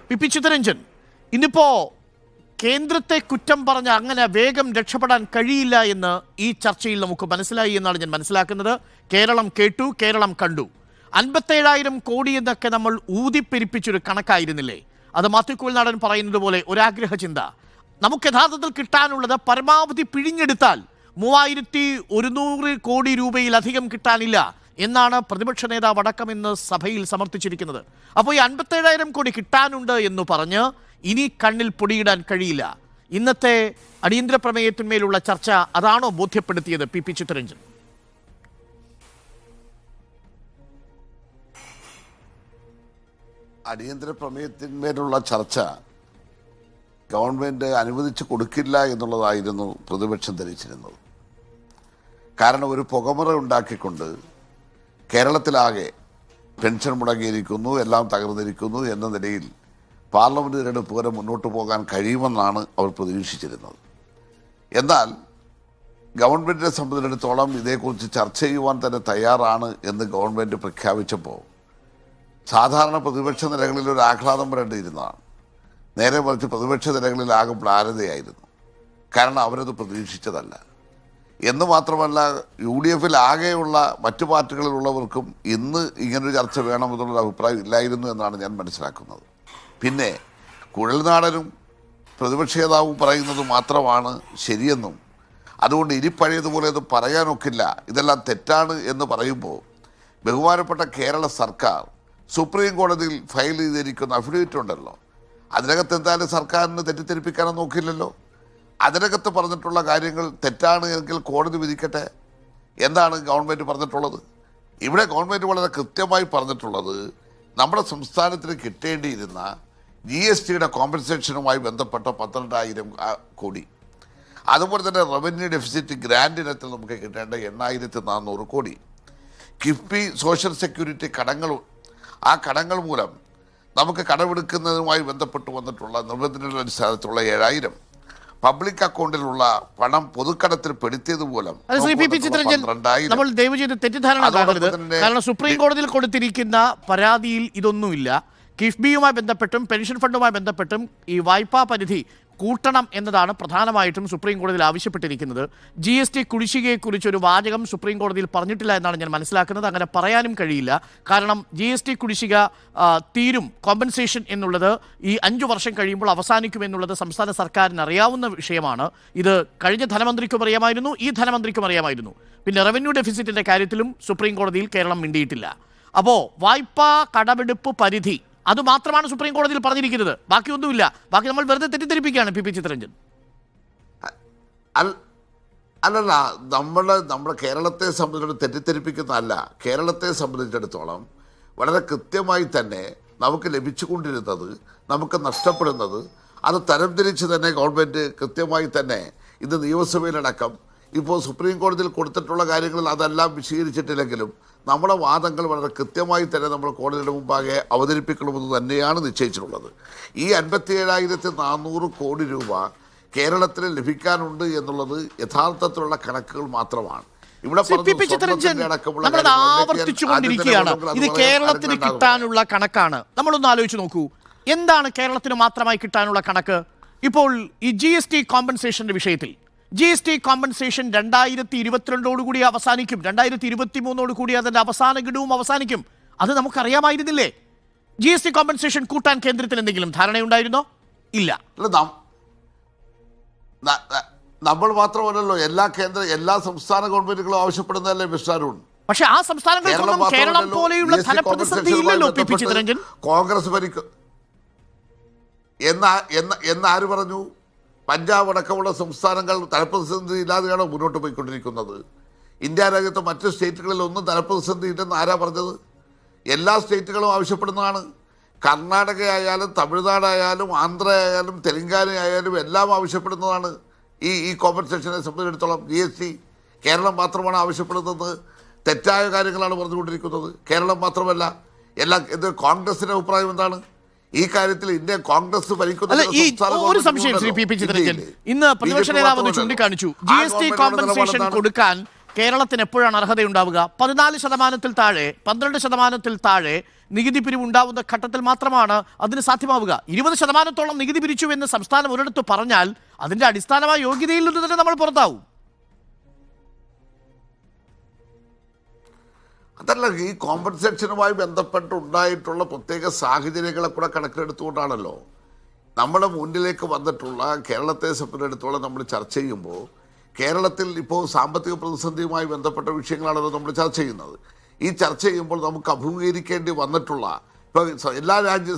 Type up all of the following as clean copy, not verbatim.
P Chittaranjan, ഇന്നിപ്പോ കേന്ദ്രത്തെ കുറ്റം പറഞ്ഞ് അങ്ങനെ വേഗം രക്ഷപ്പെടാൻ കഴിയില്ല എന്ന് ഈ ചർച്ചയിൽ നമുക്ക് മനസ്സിലായി എന്നാണ് ഞാൻ മനസ്സിലാക്കുന്നത്. കേരളം കേട്ടു, കേരളം കണ്ടു. 57,000 കോടി എന്നൊക്കെ നമ്മൾ ഊതിപ്പെരിപ്പിച്ചൊരു കണക്കായിരുന്നില്ലേ? അത് മാത്യു കുഴൽനാടൻ പറയുന്നത് പോലെ ഒരാഗ്രഹ ചിന്ത. നമുക്ക് യഥാർത്ഥത്തിൽ കിട്ടാനുള്ളത് പരമാവധി പിഴിഞ്ഞെടുത്താൽ 3,100 കോടി രൂപയിലധികം കിട്ടാനില്ല എന്നാണ് പ്രതിപക്ഷ നേതാവ് അടക്കം ഇന്ന് സഭയിൽ സമർത്ഥിച്ചിരിക്കുന്നത്. അപ്പോൾ ഈ 57,000 കോടി കിട്ടാനുണ്ട് എന്ന് പറഞ്ഞ് ഇനി കണ്ണിൽ പൊടിയിടാൻ കഴിയില്ല. ഇന്നത്തെ അടിയന്തര പ്രമേയത്തിന്മേലുള്ള ചർച്ച അതാണോ ബോധ്യപ്പെടുത്തിയത് പി ചിത്തരഞ്ജൻ? അടിയന്തര പ്രമേയത്തിന്മേലുള്ള ചർച്ച ഗവൺമെന്റ് അനുവദിച്ചു കൊടുക്കില്ല എന്നുള്ളതായിരുന്നു പ്രതിപക്ഷം ധരിച്ചിരുന്നത്. കാരണം ഒരു പുകമറ ഉണ്ടാക്കിക്കൊണ്ട് കേരളത്തിലാകെ പെൻഷൻ മുടങ്ങിയിരിക്കുന്നു, എല്ലാം തകർന്നിരിക്കുന്നു എന്ന നിലയിൽ പാർലമെന്റ് തിരഞ്ഞെടുപ്പ് വരെ മുന്നോട്ട് പോകാൻ കഴിയുമെന്നാണ് അവർ പ്രതീക്ഷിച്ചിരുന്നത്. എന്നാൽ ഗവൺമെന്റിനെ സംബന്ധിച്ചിടത്തോളം ഇതേക്കുറിച്ച് ചർച്ച ചെയ്യുവാൻ തന്നെ തയ്യാറാണ് എന്ന് ഗവൺമെന്റ് പ്രഖ്യാപിച്ചപ്പോൾ സാധാരണ പ്രതിപക്ഷ നിലകളിൽ ഒരു ആഹ്ലാദം വരേണ്ടിയിരുന്നതാണ്. നേരെ മറിച്ച് പ്രതിപക്ഷ നിലകളിൽ ആകെ മ്ലാനതയായിരുന്നു. കാരണം അവരത് പ്രതീക്ഷിച്ചതല്ല. എന്ന് മാത്രമല്ല, UDF ആകെയുള്ള മറ്റു പാർട്ടികളിലുള്ളവർക്കും ഇന്ന് ഇങ്ങനൊരു ചർച്ച വേണമെന്നുള്ളൊരു അഭിപ്രായം ഇല്ലായിരുന്നു എന്നാണ് ഞാൻ മനസ്സിലാക്കുന്നത്. പിന്നെ കുഴൽനാടനും പ്രതിപക്ഷ നേതാവും പറയുന്നത് മാത്രമാണ് ശരിയെന്നും അതുകൊണ്ട് ഇനി പഴയതുപോലെ അത് പറയാനൊക്കില്ല, ഇതെല്ലാം തെറ്റാണ് എന്ന് പറയുമ്പോൾ ബഹുമാനപ്പെട്ട കേരള സർക്കാർ സുപ്രീം കോടതിയിൽ ഫയൽ ചെയ്തിരിക്കുന്ന അഫിഡവിറ്റ് ഉണ്ടല്ലോ, അതിനകത്ത് എന്തായാലും സർക്കാരിന് തെറ്റിദ്ധരിപ്പിക്കാനും നോക്കില്ലല്ലോ. അതിനകത്ത് പറഞ്ഞിട്ടുള്ള കാര്യങ്ങൾ തെറ്റാണ് എങ്കിൽ കോടതി വിധിക്കട്ടെ. എന്താണ് ഗവൺമെൻറ് പറഞ്ഞിട്ടുള്ളത്? ഇവിടെ ഗവൺമെൻറ് വളരെ കൃത്യമായി പറഞ്ഞിട്ടുള്ളത് നമ്മുടെ സംസ്ഥാനത്തിന് കിട്ടേണ്ടിയിരുന്ന GSTയുടെ കോമ്പൻസേഷനുമായി ബന്ധപ്പെട്ട 12,000 കോടി, അതുപോലെ തന്നെ റവന്യൂ ഡെഫിസിറ്റ് ഗ്രാൻഡ് ഇനത്തിൽ നമുക്ക് കിട്ടേണ്ട 8,400 കോടി, കിഫ്ബി സോഷ്യൽ സെക്യൂരിറ്റി കടങ്ങൾ, ആ കടങ്ങൾ മൂലം നമുക്ക് കടമെടുക്കുന്നതുമായി ബന്ധപ്പെട്ട് വന്നിട്ടുള്ള നിർബന്ധങ്ങളുടെ അടിസ്ഥാനത്തിലുള്ള 7,000, പബ്ലിക് അക്കൗണ്ടിലുള്ള പണം പൊതുക്കടത്തിൽ പെടുത്തിയത് മൂലം 12,000. നമ്മൾ ദയവ് ചെയ്ത് തെറ്റിദ്ധാരണ ഉണ്ടാകരുത്. കാരണം സുപ്രീം കോടതിയിൽ കൊടുത്തിരിക്കുന്ന പരാതിയിൽ ഇതൊന്നുമില്ല. കിഫ്ബിയുമായി ബന്ധപ്പെട്ടും പെൻഷൻ ഫണ്ടുമായി ബന്ധപ്പെട്ടും ഈ വായ്പാ പരിധി കൂട്ടണം എന്നതാണ് പ്രധാനമായിട്ടും സുപ്രീം കോടതിയിൽ ആവശ്യപ്പെട്ടിരിക്കുന്നത്. GST കുടിശ്ശികയെക്കുറിച്ചൊരു വാചകം സുപ്രീം കോടതിയിൽ പറഞ്ഞിട്ടില്ല എന്നാണ് ഞാൻ മനസ്സിലാക്കുന്നത്. അങ്ങനെ പറയാനും കഴിയില്ല. കാരണം GST കുടിശ്ശിക തീരും, കോമ്പൻസേഷൻ എന്നുള്ളത് ഈ 5 വർഷം കഴിയുമ്പോൾ അവസാനിക്കുമെന്നുള്ളത് സംസ്ഥാന സർക്കാരിന് അറിയാവുന്ന വിഷയമാണ്. ഇത് കഴിഞ്ഞ ധനമന്ത്രിക്കും അറിയാമായിരുന്നു, ഈ ധനമന്ത്രിക്കും അറിയാമായിരുന്നു. പിന്നെ റവന്യൂ ഡെഫിസിറ്റിൻ്റെ കാര്യത്തിലും സുപ്രീം കോടതിയിൽ കേരളം മിണ്ടിയിട്ടില്ല. അപ്പോൾ വായ്പാ കടമെടുപ്പ് പരിധി അത് മാത്രമാണ് സുപ്രീം കോടതിയിൽ പറഞ്ഞിരിക്കുന്നത്, ബാക്കിയൊന്നുമില്ല. ബാക്കി നമ്മൾ വെറുതെ തെറ്റിദ്ധരിപ്പിക്കുകയാണ് പി ചിത്തരഞ്ജൻ. അല്ലല്ല, നമ്മുടെ കേരളത്തെ സംബന്ധിച്ചിടത്തോളം തെറ്റിദ്ധരിപ്പിക്കുന്നതല്ല. കേരളത്തെ സംബന്ധിച്ചിടത്തോളം വളരെ കൃത്യമായി തന്നെ നമുക്ക് ലഭിച്ചുകൊണ്ടിരുന്നത്, നമുക്ക് നഷ്ടപ്പെടുന്നത്, അത് തരംതിരിച്ച് തന്നെ ഗവൺമെൻറ് കൃത്യമായി തന്നെ ഇത് നിയമസഭയിലടക്കം ഇപ്പോൾ സുപ്രീം കോടതിയിൽ കൊടുത്തിട്ടുള്ള കാര്യങ്ങളിൽ അതെല്ലാം വിശദീകരിച്ചിട്ടില്ലെങ്കിലും നമ്മുടെ വാദങ്ങൾ വളരെ കൃത്യമായി തന്നെ നമ്മൾ കോടതിയുടെ മുമ്പാകെ അവതരിപ്പിക്കണമെന്ന് തന്നെയാണ് നിശ്ചയിച്ചിട്ടുള്ളത്. ഈ 57,400 കോടി രൂപ കേരളത്തിന് ലഭിക്കാനുണ്ട് എന്നുള്ളത് യഥാർത്ഥത്തിലുള്ള കണക്കുകൾ മാത്രമാണ്. ഇവിടെ ആവർത്തിച്ചുകൊണ്ടിരിക്കുകയാണ്. ഇത് കേരളത്തിന് കിട്ടാനുള്ള കണക്കാണ്. നമ്മളൊന്ന് ആലോചിച്ച് നോക്കൂ, എന്താണ് കേരളത്തിന് മാത്രമായി കിട്ടാനുള്ള കണക്ക്? ഇപ്പോൾ ഈ GST കോമ്പൻസേഷന്റെ വിഷയത്തിൽ GST കോമ്പൻസേഷൻ 2022 അവസാനിക്കും, 2023 അതിൻ്റെ അവസാന ഗഡുവും അവസാനിക്കും. അത് നമുക്കറിയാമായിരുന്നില്ലേ? GST കോമ്പൻസേഷൻ കൂട്ടാൻ കേന്ദ്രത്തിന് എന്തെങ്കിലും ധാരണയുണ്ടായിരുന്നോ? ഇല്ല. നമ്മൾ മാത്രമല്ലല്ലോ, എല്ലാ സംസ്ഥാന ഗവൺമെന്റുകളും ആവശ്യപ്പെടുന്നതല്ലേ മിസ്റ്റർ അരുൺ? പക്ഷെ ആ സംസ്ഥാനങ്ങൾക്കൊന്നും കേരളം പോലെയുള്ള ധനപ്രതിസന്ധി ഇല്ലല്ലോ പി ചിത്തരഞ്ജൻ. കോൺഗ്രസ് ഭരിക്കും എന്നാര് പറഞ്ഞു? പഞ്ചാബ് അടക്കമുള്ള സംസ്ഥാനങ്ങൾ ധനപ്രതിസന്ധി ഇല്ലാതെയാണോ മുന്നോട്ട് പോയിക്കൊണ്ടിരിക്കുന്നത്? ഇന്ത്യ രാജ്യത്തെ മറ്റ് സ്റ്റേറ്റുകളിലൊന്നും ധനപ്രതിസന്ധി ഇല്ലെന്ന് ആരാ പറഞ്ഞത്? എല്ലാ സ്റ്റേറ്റുകളും ആവശ്യപ്പെടുന്നതാണ്. കർണാടക ആയാലും തമിഴ്നാടായാലും ആന്ധ്ര ആയാലും തെലങ്കാന ആയാലും എല്ലാം ആവശ്യപ്പെടുന്നതാണ് ഈ കോമ്പൻസേഷനെ സംബന്ധിച്ചിടത്തോളം. GST കേരളം മാത്രമാണ് ആവശ്യപ്പെടുന്നത്. തെറ്റായ കാര്യങ്ങളാണ് പറഞ്ഞുകൊണ്ടിരിക്കുന്നത്. കേരളം മാത്രമല്ല, കോൺഗ്രസിൻ്റെ അഭിപ്രായം എന്താണ് ഈ കാര്യത്തിൽ? ഇന്ത്യ കോൺഗ്രസ് ഒരു സംശയം ശ്രീ പി ചിത്തരഞ്ജൻ, ഇന്ന് പ്രതിപക്ഷ നേതാവ് ചൂണ്ടിക്കാണിച്ചു GST കോമ്പൻസേഷൻ കൊടുക്കാൻ കേരളത്തിന് എപ്പോഴാണ് അർഹതയുണ്ടാവുക? 14% താഴെ, 12% താഴെ നികുതി പിരിവ് ഉണ്ടാവുന്ന ഘട്ടത്തിൽ മാത്രമാണ് അതിന് സാധ്യമാവുക. 20%-ഓളം നികുതി പിരിച്ചു എന്ന് സംസ്ഥാനം ഒരിടത്ത് പറഞ്ഞാൽ അതിന്റെ അടിസ്ഥാനമായ യോഗ്യതയിൽ നിന്ന് തന്നെ നമ്മൾ പുറത്താവും. അതല്ല, ഈ കോമ്പൻസേഷനുമായി ബന്ധപ്പെട്ടുണ്ടായിട്ടുള്ള പ്രത്യേക സാഹചര്യങ്ങളെ കൂടെ കണക്കിലെടുത്തുകൊണ്ടാണല്ലോ നമ്മുടെ മുന്നിലേക്ക് വന്നിട്ടുള്ള കേരളത്തെ സംബന്ധിച്ചിടത്തോളം നമ്മൾ ചർച്ച ചെയ്യുമ്പോൾ കേരളത്തിൽ ഇപ്പോൾ സാമ്പത്തിക പ്രതിസന്ധിയുമായി ബന്ധപ്പെട്ട വിഷയങ്ങളാണല്ലോ നമ്മൾ ചർച്ച ചെയ്യുന്നത്. ഈ ചർച്ച ചെയ്യുമ്പോൾ നമുക്ക് അഭിമുഖീകരിക്കേണ്ടി വന്നിട്ടുള്ള ഇപ്പോൾ എല്ലാ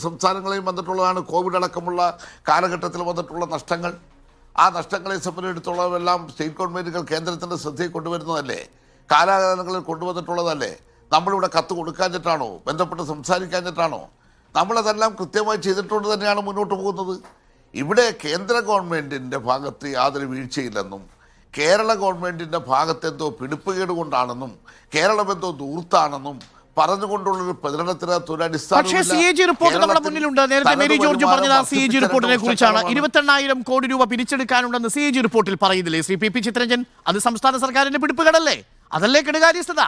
സംസ്ഥാനങ്ങളെയും വന്നിട്ടുള്ളതാണ് കോവിഡ് അടക്കമുള്ള കാലഘട്ടത്തിൽ വന്നിട്ടുള്ള നഷ്ടങ്ങൾ. ആ നഷ്ടങ്ങളെ സംബന്ധിച്ചിടത്തോളം എല്ലാം സ്റ്റേറ്റ് ഗവൺമെൻറ്റുകൾ കേന്ദ്രത്തിൻ്റെ ശ്രദ്ധയിൽ കൊണ്ടുവരുന്നതല്ലേ, കാലാകാലങ്ങളിൽ കൊണ്ടുവന്നിട്ടുള്ളതല്ലേ. നമ്മളിവിടെ കത്ത് കൊടുക്കാഞ്ഞിട്ടാണോ, ബന്ധപ്പെട്ട് സംസാരിക്കാഞ്ഞിട്ടാണോ? നമ്മളതെല്ലാം കൃത്യമായി ചെയ്തിട്ടുകൊണ്ട് തന്നെയാണ് മുന്നോട്ട് പോകുന്നത്. ഇവിടെ കേന്ദ്ര ഗവൺമെൻറ്റിൻ്റെ ഭാഗത്ത് യാതൊരു വീഴ്ചയില്ലെന്നും കേരള ഗവൺമെൻറ്റിൻ്റെ ഭാഗത്തെന്തോ പിടിപ്പുകേട് കൊണ്ടാണെന്നും കേരളം എന്തോ ദൂർത്താണെന്നും പറഞ്ഞുകൊണ്ടുള്ളൊരു പ്രചരണത്തിനകത്ത് ഒരു പക്ഷേ CAG റിപ്പോർട്ട് നമ്മുടെ മുന്നിലുണ്ട്. നേരത്തെ മേരി ജോർജ് പറഞ്ഞത് CAG റിപ്പോർട്ടിനെ കുറിച്ചാണ്. 28,000 കോടി രൂപ പിരിച്ചെടുക്കാനുണ്ടെന്ന് CAG റിപ്പോർട്ടിൽ പറയുന്നില്ലേ ശ്രീ PP ചിത്തരഞ്ജൻ? അത് സംസ്ഥാന സർക്കാരിന്റെ പിടിപ്പുകേടല്ലേ? അതല്ലേ കെടുകാര്യസ്ഥത?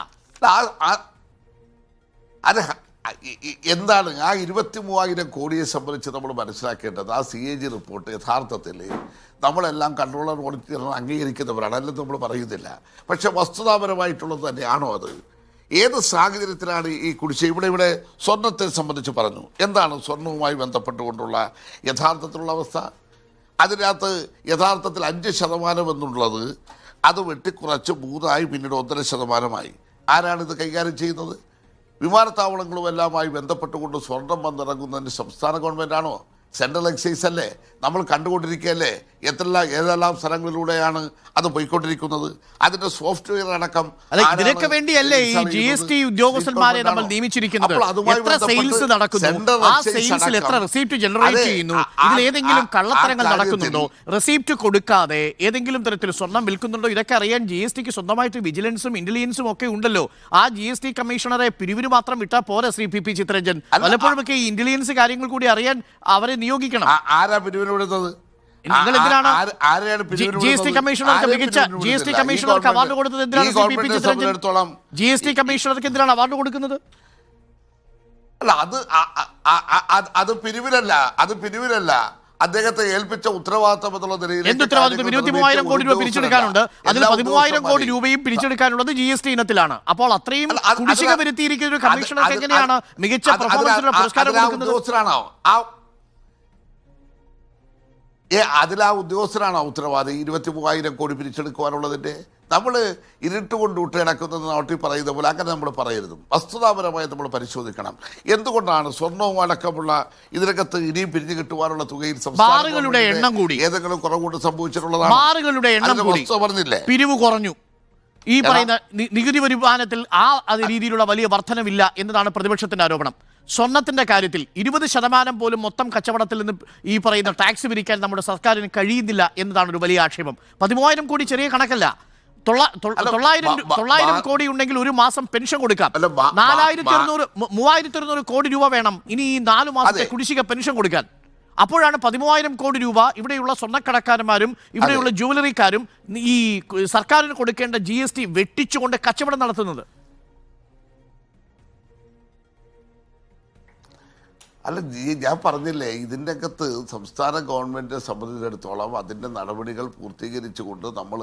അത് എന്താണ് ആ 23,000 കോടിയെ സംബന്ധിച്ച് നമ്മൾ മനസ്സിലാക്കേണ്ടത്? ആ CAG റിപ്പോർട്ട് യഥാർത്ഥത്തിൽ നമ്മളെല്ലാം കൺട്രോളർ ഓഡിറ്റർ അംഗീകരിക്കുന്നവരാണ്, അല്ലെന്ന് നമ്മൾ പറയുന്നില്ല. പക്ഷെ വസ്തുതാപരമായിട്ടുള്ളത് തന്നെയാണോ അത്? ഏത് സാഹചര്യത്തിലാണ് ഈ കുടിശ്ശിക? ഇവിടെ സ്വർണത്തെ സംബന്ധിച്ച് പറഞ്ഞു. എന്താണ് സ്വർണവുമായി ബന്ധപ്പെട്ടുകൊണ്ടുള്ള യഥാർത്ഥത്തിലുള്ള അവസ്ഥ? അതിനകത്ത് യഥാർത്ഥത്തിൽ 5% എന്നുള്ളത് അത് വെട്ടിക്കുറച്ച് 3 പിന്നീട് 1.5%. ആരാണിത് കൈകാര്യം ചെയ്യുന്നത്? വിമാനത്താവളങ്ങളുമെല്ലാമായി ബന്ധപ്പെട്ടുകൊണ്ട് സ്വർണം വന്നിറങ്ങുന്നതിന് സംസ്ഥാന ഗവൺമെൻറ്റാണോ? സെൻട്രൽ എക്സൈസ് അല്ലേ? നമ്മൾ കണ്ടുകൊണ്ടിരിക്കുകയല്ലേ ഏതെല്ലാം സ്ഥലങ്ങളിലൂടെയാണ് അത് പോയിക്കൊണ്ടിരിക്കുന്നത്. അതിന്റെ സോഫ്റ്റ്വെയർ അടക്കം ഇതിനൊക്കെ വേണ്ടിയല്ലേ ഈ GST ഉദ്യോഗസ്ഥന്മാരെ നമ്മൾ നിയമിച്ചിരിക്കുന്നത്? എത്ര സെയിൽസ് നടക്കുന്നു? ആ സെയിൽസിൽ എത്ര റെസിപ്റ്റ് ജനറേറ്റ് ചെയ്യുന്നു? ഇതിൽ ഏതെങ്കിലും കള്ളത്തരങ്ങൾ നടക്കുന്നുണ്ടോ? റെസിപ്റ്റ് കൊടുക്കാതെ ഏതെങ്കിലും തരത്തിൽ സ്വർണം വിൽക്കുന്നുണ്ടോ? ഇതൊക്കെ അറിയാൻ GSTക്ക് സ്വന്തമായിട്ട് വിജിലൻസും ഇന്റലിജൻസും ഒക്കെ ഉണ്ടല്ലോ. ആ GST കമ്മീഷണറെ പിരിവിന് മാത്രം വിട്ടാൽ പോരെ ശ്രീ PP ചിത്തരഞ്ജൻ? പലപ്പോഴുമൊക്കെ ഈ ഇന്റലിജൻസ് കാര്യങ്ങൾ കൂടി അറിയാൻ അവരെ നിയോഗിക്കണം. ആരാ പിരിവിന് വിടുന്നത്? നിങ്ങൾ എന്തിനാണ് GST കമ്മീഷണർക്ക് മികച്ച GST കമ്മീഷണർക്ക് അവാർഡ് കൊടുത്തത്? എന്തിനാണ് GST കമ്മീഷണർക്ക് എന്തിനാണ് അവാർഡ് കൊടുക്കുന്നത്? അല്ല, അത് പിരിവിലല്ല, അദ്ദേഹത്തെ ഏൽപ്പിച്ച ഉത്തരവാദിത്തം എന്നുള്ള നിലയിൽ. എന്ത് ഉത്തരവാദിത്തം? 23,000 കോടി രൂപ പിരിച്ചെടുക്കാനുണ്ട്. അതിൽ 13,000 കോടി രൂപയും പിരിച്ചെടുക്കാനുള്ളത് GST ഇനത്തിലാണ്. അപ്പോൾ അത്രയും കുടിശ്ശിക വരുത്തിയിരിക്കുന്ന ഒരു കമ്മീഷണർക്ക് എങ്ങനെയാണ് മികച്ച പെർഫോമൻസിനുള്ള പുരസ്കാരം കൊടുക്കുന്നത്? അതിൽ ആ ഉദ്യോഗസ്ഥരാണോ ഉത്തരവാദി 23,000 കോടി പിരിച്ചെടുക്കുവാനുള്ളതിൻ്റെ? നമ്മൾ ഇരുട്ടുകൊണ്ട് വിട്ടിടക്കുന്നത് നാട്ടിൽ പറയുന്ന പോലെ അങ്ങനെ നമ്മൾ പറയരുത്. വസ്തുതാപരമായി നമ്മൾ പരിശോധിക്കണം. എന്തുകൊണ്ടാണ് സ്വർണവും അടക്കമുള്ള ഇതിനകത്ത് ഇനിയും പിരിഞ്ഞു കിട്ടുവാനുള്ള തുകയിൽ ഏതെങ്കിലും കുറവുകൊണ്ട് സംഭവിച്ചിട്ടുള്ളതാണ്? പറഞ്ഞില്ലേ പിരിവ് കുറഞ്ഞു? ഈ പറയുന്ന നികുതി വരുമാനത്തിൽ രീതിയിലുള്ള വലിയ വർധനവില്ല എന്നതാണ് പ്രതിപക്ഷത്തിന്റെ ആരോപണം. സ്വർണത്തിന്റെ കാര്യത്തിൽ 20% പോലും മൊത്തം കച്ചവടത്തിൽ നിന്ന് ഈ പറയുന്ന ടാക്സ് പിരിക്കാൻ നമ്മുടെ സർക്കാരിന് കഴിയുന്നില്ല എന്നതാണ് ഒരു വലിയ ആക്ഷേപം. 13,000 കോടി ചെറിയ കണക്കല്ല. 900 കോടി ഉണ്ടെങ്കിൽ ഒരു മാസം പെൻഷൻ കൊടുക്കാം. 3,200 കോടി രൂപ വേണം ഇനി ഈ 4 മാസത്തെ കുടിശ്ശിക പെൻഷൻ കൊടുക്കാൻ. അപ്പോഴാണ് 13,000 കോടി രൂപ ഇവിടെയുള്ള സ്വർണ്ണക്കടക്കാരന്മാരും ഇവിടെയുള്ള ജുവലറിക്കാരും ഈ സർക്കാരിന് കൊടുക്കേണ്ട GST വെട്ടിച്ചുകൊണ്ട് കച്ചവടം നടത്തുന്നത്. അല്ല, ഞാൻ പറഞ്ഞില്ലേ, ഇതിൻ്റെ അകത്ത് സംസ്ഥാന ഗവൺമെൻറ്റിനെ സംബന്ധിച്ചിടത്തോളം അതിൻ്റെ നടപടികൾ പൂർത്തീകരിച്ചുകൊണ്ട് നമ്മൾ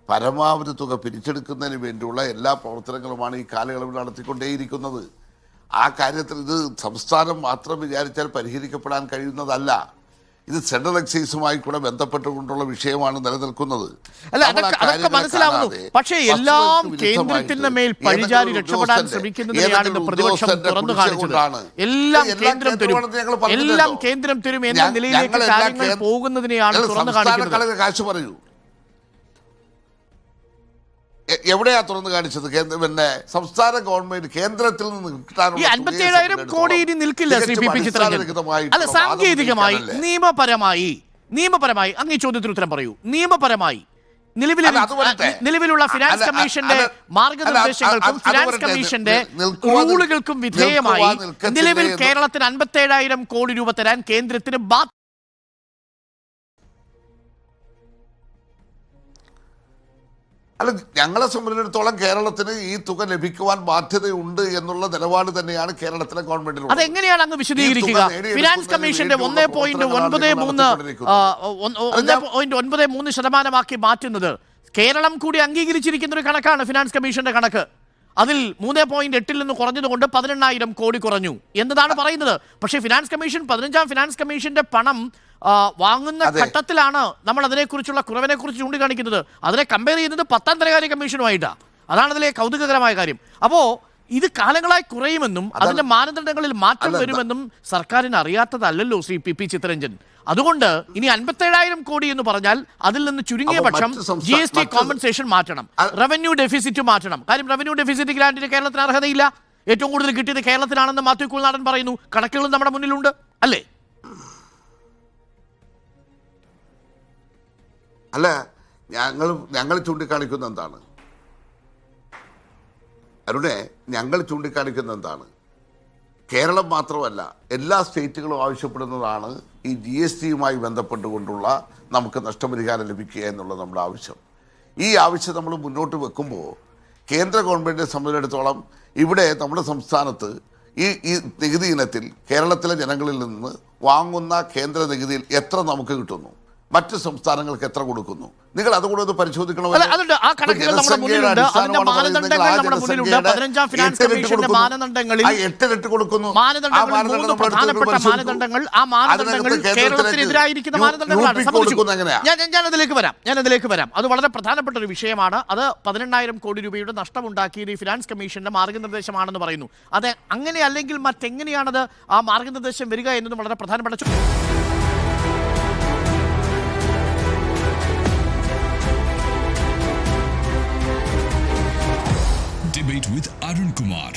പരമാവധി തുക പിരിച്ചെടുക്കുന്നതിന് വേണ്ടിയുള്ള എല്ലാ പ്രവർത്തനങ്ങളുമാണ് ഈ കാലയളവിൽ നടത്തിക്കൊണ്ടേയിരിക്കുന്നത്. ആ കാര്യത്തിൽ ഇത് സംസ്ഥാനം മാത്രം വിചാരിച്ചാൽ പരിഹരിക്കപ്പെടാൻ കഴിയുന്നതല്ല. ഇത് സെൻട്രൽ എക്സൈസുമായി കൂടെ ബന്ധപ്പെട്ടുകൊണ്ടുള്ള വിഷയമാണ് നിലനിൽക്കുന്നത്. മനസ്സിലാവുന്നു. പക്ഷേ എല്ലാം കേന്ദ്രത്തിന്റെ മേൽ പഴിചാരി രക്ഷപ്പെടാൻ ശ്രമിക്കുന്നതിനെയാണ് പ്രതിപക്ഷം തുറന്നു കാണിച്ചത്. എല്ലാം കേന്ദ്രം തരും എന്ന നിലയിലേക്ക് കാര്യങ്ങൾ പോകുന്നതിനെയാണ് തുറന്നു കാണിക്കുന്നത്. കാശ് പറയൂ, എവിടെയാ തുറന്നു കാണിച്ചത്? പിന്നെ സംസ്ഥാന ഗവൺമെന്റ് കേന്ദ്രത്തിൽ നിന്ന് കിട്ടാനുള്ള 57,000 കോടി ഇനി നിൽക്കില്ല ശ്രീ PP ചിത്തരഞ്ജൻ. അല്ല, സാങ്കേതികമായി നിയമപരമായി അങ്ങ് ഈ ചോദ്യത്തിന് ഉത്തരം പറയൂ. നിയമപരമായി നിലവിലുള്ള ഫിനാൻസ് കമ്മീഷന്റെ മാർഗനിർദ്ദേശങ്ങൾക്കും ഫിനാൻസ് കമ്മീഷന്റെ റൂളുകൾക്കും വിധേയമായി നിലവിൽ കേരളത്തിന് 57,000 കോടി രൂപ തരാൻ കേന്ദ്രത്തിന് അല്ല, ഞങ്ങളെ സംബന്ധിച്ചിടത്തോളം കേരളത്തിന് ഈ തുക ലഭിക്കുവാൻ ബാധ്യതയുണ്ട് എന്നുള്ള നിലപാട് തന്നെയാണ് കേരളത്തിലെ ഗവൺമെന്റിന്. അതെങ്ങനെയാണ് അങ്ങ് വിശദീകരിക്കുക? ഫിനാൻസ് കമ്മീഷന്റെ 1.93% മാറ്റുന്നത് കേരളം കൂടി അംഗീകരിച്ചിരിക്കുന്ന ഒരു കണക്കാണ് ഫിനാൻസ് കമ്മീഷന്റെ കണക്ക്. അതിൽ 3.8 നിന്ന് കുറഞ്ഞതുകൊണ്ട് 18,000 കോടി കുറഞ്ഞു എന്നതാണ് പറയുന്നത്. പക്ഷേ ഫിനാൻസ് കമ്മീഷൻ 15ാം ഫിനാൻസ് കമ്മീഷന്റെ പണം വാങ്ങുന്ന ഘട്ടത്തിലാണ് നമ്മൾ അതിനെക്കുറിച്ചുള്ള കുറവിനെ കുറിച്ച് ചൂണ്ടിക്കാണിക്കുന്നത്. അതിനെ കമ്പയർ ചെയ്യുന്നത് 10ാം ധനകാര്യ കമ്മീഷനുമായിട്ടാണ്. അതാണ് അതിലെ കൗതുകകരമായ കാര്യം. അപ്പോൾ ഇത് കാലങ്ങളായി കുറയുമെന്നും അതിന്റെ മാനദണ്ഡങ്ങളിൽ മാറ്റം വരുമെന്നും സർക്കാരിന് അറിയാത്തതല്ലല്ലോ ശ്രീ പി ചിത്തരഞ്ജൻ. അതുകൊണ്ട് ഇനി 57,000 കോടി എന്ന് പറഞ്ഞാൽ അതിൽ നിന്ന് ചുരുങ്ങിയ പക്ഷം GST കോമ്പൻസേഷൻ മാറ്റണം, റവന്യൂ ഡെഫിസിറ്റ് മാറ്റണം. കാര്യം റവന്യൂ ഡെഫിസിറ്റ് ഗ്രാന്റിന് കേരളത്തിന് അർഹതയില്ല. ഏറ്റവും കൂടുതൽ കിട്ടിയത് കേരളത്തിനാണെന്ന് മാത്യു കുഴൽനാടൻ പറയുന്നു. കണക്കുകളും നമ്മുടെ മുന്നിലുണ്ട് അല്ലേ? അല്ല, ഞങ്ങൾ ചൂണ്ടിക്കാണിക്കുന്ന എന്താണ് അരുണെ, ഞങ്ങൾ ചൂണ്ടിക്കാണിക്കുന്ന എന്താണ്, കേരളം മാത്രമല്ല എല്ലാ സ്റ്റേറ്റുകളും ആവശ്യപ്പെടുന്നതാണ് ഈ GSTയുമായി ബന്ധപ്പെട്ടുകൊണ്ടുള്ള നമുക്ക് നഷ്ടപരിഹാരം ലഭിക്കുക എന്നുള്ള നമ്മുടെ ആവശ്യം. ഈ ആവശ്യം നമ്മൾ മുന്നോട്ട് വെക്കുമ്പോൾ കേന്ദ്ര ഗവൺമെൻറ്റിനെ സംബന്ധിച്ചിടത്തോളം ഇവിടെ നമ്മുടെ സംസ്ഥാനത്ത് ഈ നികുതി ഇനത്തിൽ കേരളത്തിലെ ജനങ്ങളിൽ നിന്ന് വാങ്ങുന്ന കേന്ദ്ര നികുതിയിൽ എത്ര നമുക്ക് കിട്ടുന്നു, മറ്റ് സംസ്ഥാനങ്ങൾക്ക് എത്ര കൊടുക്കുന്നു, നിങ്ങൾ അതുകൂടെ ഒന്ന് പരിശോധിക്കണം. ഞാനതിലേക്ക് വരാം. അത് വളരെ പ്രധാനപ്പെട്ട ഒരു വിഷയമാണ്. അത് 18,000 കോടി രൂപയുടെ നഷ്ടമുണ്ടാക്കിയത് ഈ ഫിനാൻസ് കമ്മീഷന്റെ മാർഗനിർദ്ദേശമാണെന്ന് പറയുന്നു. അത് അങ്ങനെ അല്ലെങ്കിൽ മറ്റെങ്ങനെയാണത് ആ മാർഗനിർദ്ദേശം വരിക എന്നതും വളരെ പ്രധാനപ്പെട്ട Debate with Arun Kumar.